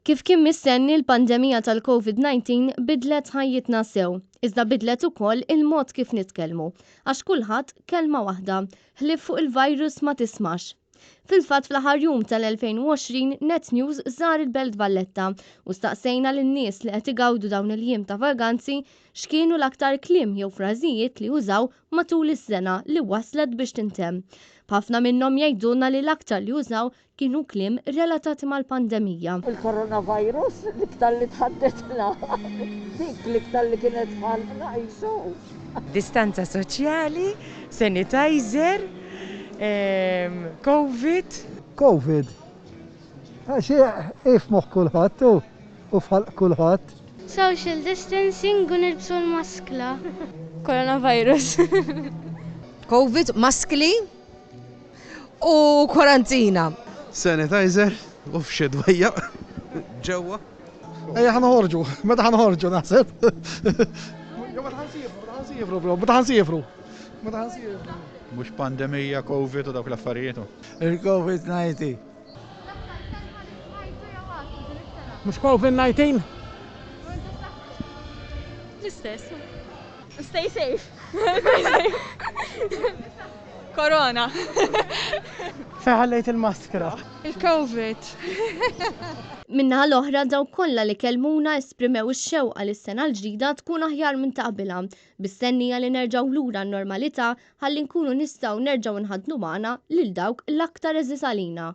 Kif kien mistenni l-pandemija tal-COVID-19 bidlet ħajjitna sew, iżda bidlet ukoll il-mod kif nitkellmu, għax kulħadd kelma waħda, ħlief fuq il-virus ma tismax. Fil-fatt fl-aħħar jum tal-2020 Net News żar il-Belt Valletta u staqsejna lin-nies li qed igawdu dawn il-jiem ta' vaganzi x'kienu l-aktar kliem jew frażijiet li użaw matul is-sena li waslet biex tintemm. Ħafna minnhom jgħidulna li l-aktar li użaw kienu kliem relatati mal-pandemija. Il-coronavirus l-iktar li tħaddetna, dik l-iktar li kienet ħalqna jisu. Distanza soċjali, sanitizer, COVID. COVID. Għaxi ifmuħ kulħadd u fħalq kulħadd. Social distancing u nilbsu l-maskla. Coronavirus. COVID, maskli u kwarantina. Sanitizer u f'xedwajja ġewwa. Ejja ħanħorġu, meta ħanħorġu naħseb. Meta ħansifru. Mhux pandemija, COVID u dawk l-affarijiet. Il-COVID-19. Mhux COVID-19? L-istess. Stay safe. Corona. Feħallejt il-maskra. Il-COVID. Minnaħa l-oħra daw kollha li kelmuna esprimew ix-xewqa li s-sena l-ġdida tkun aħjar minn taqbilha, bistennija li nerġgħu lura n-normalità ħalli nkunu nistgħu nerġgħu nħadnu magħna lil dawk l-aktar eżis għalina.